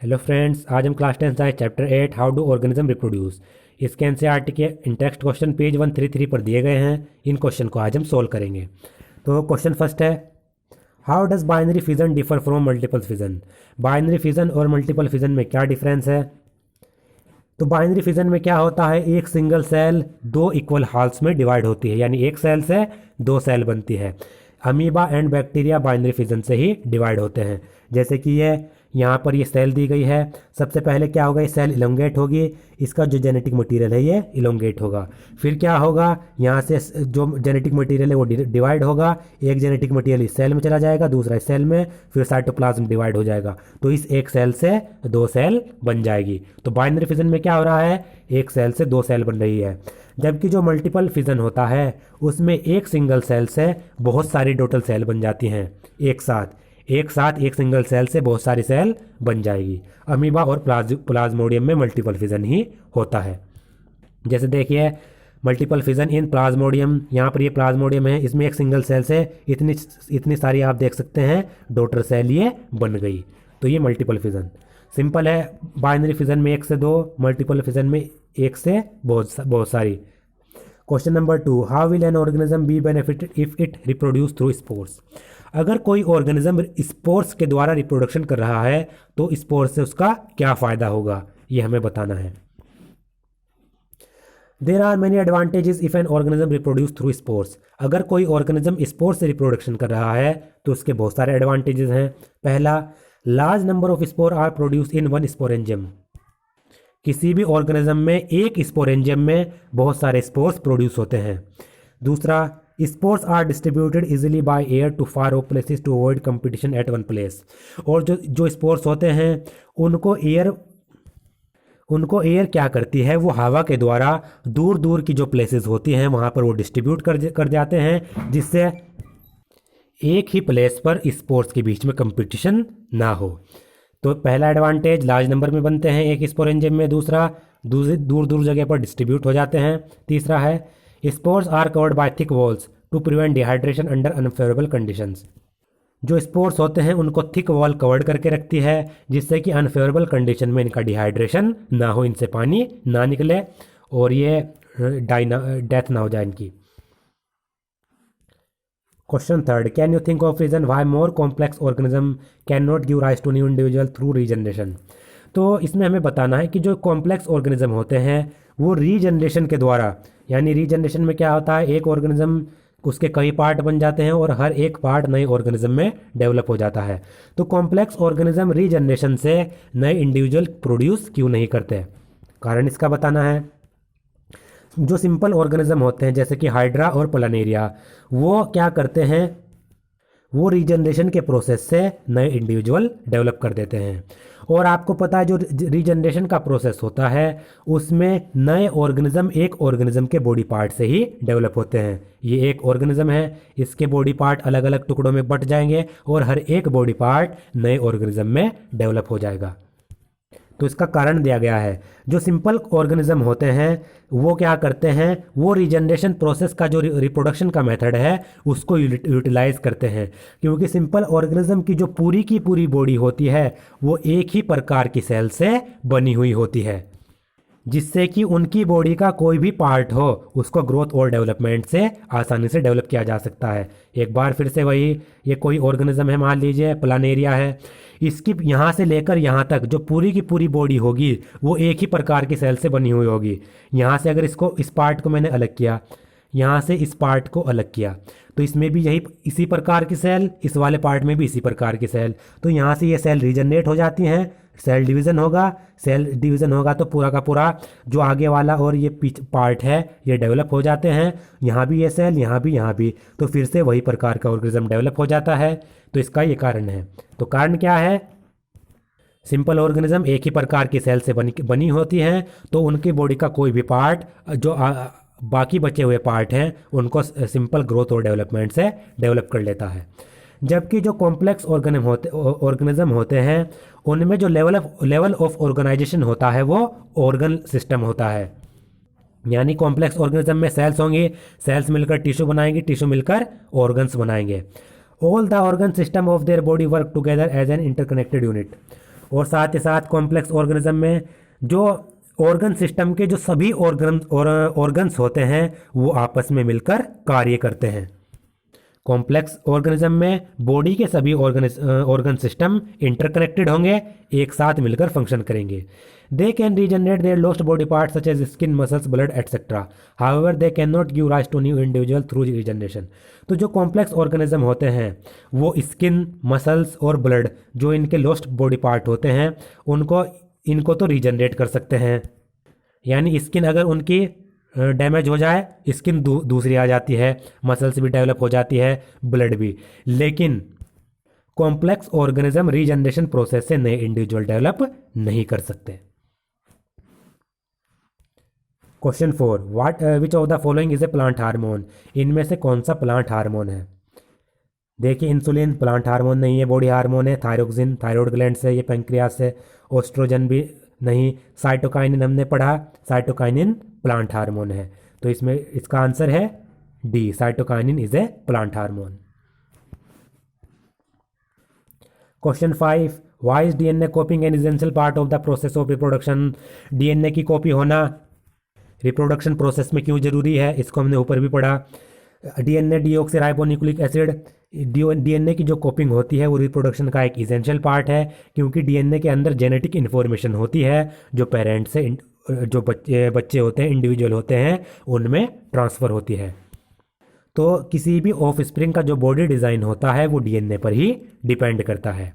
Hello friends, आज हम class 10 science chapter 8 how do organism reproduce इसके एनसीईआरटी के टेक्स्ट क्वेश्चन पेज 133 पर दिए गए हैं। इन क्वेश्चन को आज हम सोल्व करेंगे। तो क्वेश्चन फर्स्ट है, how does binary fission differ from multiple fission. Binary fission और मल्टीपल फिजन में क्या डिफरेंस है। तो बाइनरी फिजन में क्या होता है, एक सिंगल सेल दो इक्वल हाल्स में डिवाइड होती है, यानी एक सेल से दो सेल बनती है। Amoeba and bacteria binary fission से ही डिवाइड होते हैं। जैसे कि ये यहाँ पर ये सेल दी गई है, सबसे पहले क्या होगा, ये सेल इलोंगेट होगी, इसका जो जेनेटिक मटेरियल है ये इलोंगेट होगा। फिर क्या होगा, यहाँ से जो जेनेटिक मटेरियल है वो डिवाइड होगा, एक जेनेटिक मटेरियल इस सेल में चला जाएगा, दूसरा इस सेल में, फिर साइटोप्लाज्म डिवाइड हो जाएगा, तो इस एक सेल से दो सेल बन जाएगी। तो बाइनरी फिजन में क्या हो रहा है, एक सेल से दो सेल बन रही है। जबकि जो मल्टीपल फिजन होता है उसमें एक सिंगल सेल से बहुत सारी टोटल सेल बन जाती हैं, एक साथ एक सिंगल सेल से बहुत सारी सेल बन जाएगी। अमीबा और प्लाज्मोडियम में मल्टीपल फिजन ही होता है। जैसे देखिए, मल्टीपल फिजन इन प्लाज्मोडियम, यहाँ पर ये प्लाज्मोडियम है, इसमें एक सिंगल सेल से इतनी इतनी सारी आप देख सकते हैं डॉटर सेल ये बन गई, तो ये मल्टीपल फिजन। सिंपल है, बाइनरी फिजन में एक से दो, मल्टीपल फिजन में एक से बहुत सारी। Question number 2, how will an organism be benefited if it reproduce through spores. अगर कोई ऑर्गेनिज्म स्पोर्स के द्वारा रिप्रोडक्शन कर रहा है तो स्पोर्स से उसका क्या फ़ायदा होगा, ये हमें बताना है। There are many advantages if an organism reproduce through spores. अगर कोई ऑर्गेनिज्म स्पोर्स से रिप्रोडक्शन कर रहा है तो उसके बहुत सारे एडवांटेजेस हैं। पहला, large number of spore are produce in one sporangium. किसी भी ऑर्गेनिज्म में एक स्पोरेंजियम में बहुत सारे स्पोर्स प्रोड्यूस होते हैं। दूसरा, spores are distributed easily by air to far off places to avoid competition at one place. और जो जो स्पोर्स होते हैं उनको एयर क्या करती है, वो हवा के द्वारा दूर दूर की जो प्लेसेस होती हैं वहाँ पर वो डिस्ट्रीब्यूट कर जाते हैं, जिससे एक ही प्लेस पर स्पोर्स के बीच में कंपटीशन ना हो। तो पहला एडवांटेज, लार्ज नंबर में बनते हैं एक स्पोरेंजियम में। दूसरा, दूर दूर जगह पर डिस्ट्रीब्यूट हो जाते हैं। तीसरा है, spores are covered by thick walls to prevent dehydration under unfavourable conditions. जो स्पोर्स होते हैं उनको थिक वॉल कवर्ड करके रखती है, जिससे कि अनफेवरेबल कंडीशन में इनका डिहाइड्रेशन ना हो, इनसे पानी ना निकले और ये डेथ ना हो जाए इनकी। Question third, can you think of reason why more complex organism can not give rise to new individual through regeneration. तो इसमें हमें बताना है कि जो कॉम्प्लेक्स ऑर्गेनिज्म होते हैं वो रीजनरेशन के द्वारा, यानी रीजनरेशन में क्या होता है, एक ऑर्गेनिज्म उसके कई पार्ट बन जाते हैं और हर एक पार्ट नए ऑर्गेनिज्म में डेवलप हो जाता है। तो कॉम्प्लेक्स ऑर्गेनिज्म रीजनरेशन से नए इंडिविजुअल प्रोड्यूस क्यों नहीं करते, कारण इसका बताना है। जो सिंपल ऑर्गेनिज्म होते हैं जैसे कि हाइड्रा और प्लानेरिया, वो क्या करते हैं, वो रीजनरेशन के प्रोसेस से नए इंडिविजुअल डेवलप कर देते हैं। और आपको पता है जो रीजनरेशन का प्रोसेस होता है उसमें नए ऑर्गेनिज्म एक ऑर्गेनिज्म के बॉडी पार्ट से ही डेवलप होते हैं। ये एक ऑर्गेनिज्म है, इसके बॉडी पार्ट अलग अलग टुकड़ों में बट जाएंगे और हर एक बॉडी पार्ट नए ऑर्गेनिज्म में डेवलप हो जाएगा। तो इसका कारण दिया गया है। जो सिंपल ऑर्गेनिज्म होते हैं वो क्या करते हैं, वो रीजनरेशन प्रोसेस का जो रिप्रोडक्शन का मेथड है उसको यूटिलाइज करते हैं, क्योंकि सिंपल ऑर्गेनिज्म की जो पूरी की पूरी बॉडी होती है वो एक ही प्रकार की सेल से बनी हुई होती है, जिससे कि उनकी बॉडी का कोई भी पार्ट हो उसको ग्रोथ और डेवलपमेंट से आसानी से डेवलप किया जा सकता है। एक बार फिर से वही, ये कोई ऑर्गेनिज्म है, मान लीजिए प्लानेरिया है, इसकी यहाँ से लेकर यहाँ तक जो पूरी की पूरी बॉडी होगी वो एक ही प्रकार की सेल से बनी हुई होगी। यहाँ से अगर इस पार्ट को मैंने अलग किया, यहाँ से इस पार्ट को अलग किया, तो इसमें भी यही इसी प्रकार की सेल, इस वाले पार्ट में भी इसी प्रकार की सेल, तो यहाँ से ये सेल रीजनरेट हो जाती हैं, सेल डिवीज़न होगा तो पूरा का पूरा जो आगे वाला और ये पार्ट है ये डेवलप हो जाते हैं, यहाँ भी ये सेल, यहाँ भी, तो फिर से वही प्रकार का ऑर्गेनिज्म डेवलप हो जाता है। तो इसका ये कारण है। तो कारण क्या है, सिंपल ऑर्गेनिज्म एक ही प्रकार की सेल से बनी होती हैं, तो उनकी बॉडी का कोई भी पार्ट जो बाकी बचे हुए पार्ट हैं उनको सिंपल ग्रोथ और डेवलपमेंट से डेवलप कर लेता है। जबकि जो कॉम्प्लेक्स ऑर्गेनिज्म होते हैं उनमें जो लेवल ऑफ ऑर्गेनाइजेशन होता है वो ऑर्गन सिस्टम होता है। यानी कॉम्प्लेक्स ऑर्गेनिज्म में सेल्स होंगी, सेल्स मिलकर टिश्यू बनाएंगे, टिश्यू मिलकर ऑर्गन्स बनाएंगे। All the organ system of their body work together as an interconnected unit. और साथ ही साथ कॉम्प्लेक्स ऑर्गेनिज्म में जो ऑर्गन सिस्टम के जो सभी ऑर्गन्स होते हैं वो आपस में मिलकर कार्य करते हैं। कॉम्प्लेक्स ऑर्गेनिज्म में बॉडी के सभी ऑर्गन सिस्टम इंटरकनेक्टेड होंगे, एक साथ मिलकर फंक्शन करेंगे। They can regenerate their lost body part such as skin, muscles, blood etcetera. However they can not give rise to new individual through regeneration. तो जो कॉम्प्लेक्स ऑर्गेनिज्म होते हैं वो स्किन, मसल्स और ब्लड जो इनके लॉस्ट बॉडी पार्ट होते हैं इनको तो रीजनरेट कर सकते हैं। यानी स्किन अगर उनकी डैमेज हो जाए, स्किन दूसरी आ जाती है, मसल्स भी डेवलप हो जाती है, ब्लड भी। लेकिन कॉम्प्लेक्स ऑर्गेनिज्म रीजनरेशन प्रोसेस से नए इंडिविजुअल डेवलप नहीं कर सकते। Question 4, which of the following is a plant hormone. इनमें से कौन सा प्लांट हार्मोन है? देखिए, इंसुलिन प्लांट हार्मोन नहीं है, बॉडी हार्मोन है। थायरोक्सिन थायराइड ग्लैंड से, ये पैंक्रियास से। ओस्ट्रोजन भी नहीं। साइटोकाइनिन हमने पढ़ा, साइटोकाइनिन प्लांट हार्मोन है। तो इसमें इसका आंसर है D, cytokinin is a plant hormone. Question 5, why is DNA कॉपिंग an essential part of the process of reproduction. DNA की कॉपी होना रिप्रोडक्शन प्रोसेस में क्यों जरूरी है, इसको हमने ऊपर भी पढ़ा। डीएनए डीऑक्सीराइबोन्यूक्लिक एसिड, डीएनए की जो कॉपिंग होती है वो रिप्रोडक्शन का एक इसेंशियल पार्ट है, क्योंकि डीएनए के अंदर जेनेटिक इन्फॉर्मेशन होती है जो पेरेंट्स से जो बच्चे होते हैं, इंडिविजुअल होते हैं, उनमें ट्रांसफ़र होती है। तो किसी भी ऑफ स्प्रिंग का जो बॉडी डिज़ाइन होता है वो डीएनए पर ही डिपेंड करता है।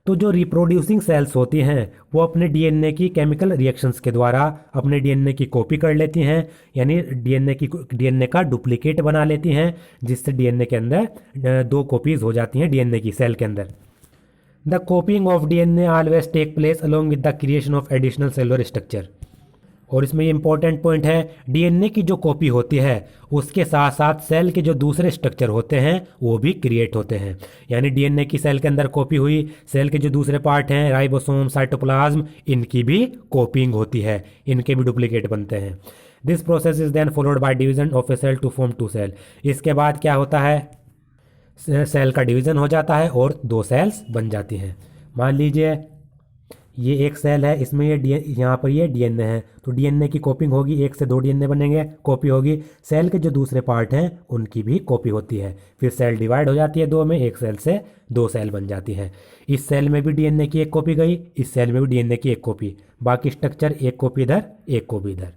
तो जो रिप्रोड्यूसिंग सेल्स होती हैं वो अपने डीएनए की केमिकल रिएक्शंस के द्वारा अपने डीएनए की कॉपी कर लेती हैं, यानी डीएनए का डुप्लीकेट बना लेती हैं, जिससे डीएनए के अंदर 2 कॉपीज हो जाती हैं डीएनए की सेल के अंदर। The copying of DNA always take place along with the creation of additional cellular structure. और इसमें ये इंपॉर्टेंट पॉइंट है, डीएनए की जो कॉपी होती है उसके साथ साथ सेल के जो दूसरे स्ट्रक्चर होते हैं वो भी क्रिएट होते हैं। यानी डीएनए की सेल के अंदर कॉपी हुई, सेल के जो दूसरे पार्ट हैं, राइबोसोम, साइटोप्लाज्म, इनकी भी कॉपिंग होती है, इनके भी डुप्लीकेट बनते हैं। This process is then followed by division of a cell to form 2 cell. इसके बाद क्या होता है, सेल का डिवीज़न हो जाता है और 2 सेल्स बन जाती हैं। मान लीजिए ये एक सेल है, इसमें यहाँ पर ये डीएनए है, तो डीएनए की कॉपिंग होगी, 1 से 2 डीएनए बनेंगे, कॉपी होगी। सेल के जो दूसरे पार्ट हैं उनकी भी कॉपी होती है, फिर सेल डिवाइड हो जाती है 2 में, 1 सेल से 2 सेल बन जाती है। इस सेल में भी डीएनए की एक कॉपी गई, इस सेल में भी डीएनए की एक कॉपी, बाकी स्ट्रक्चर एक कॉपी इधर, एक कॉपी इधर।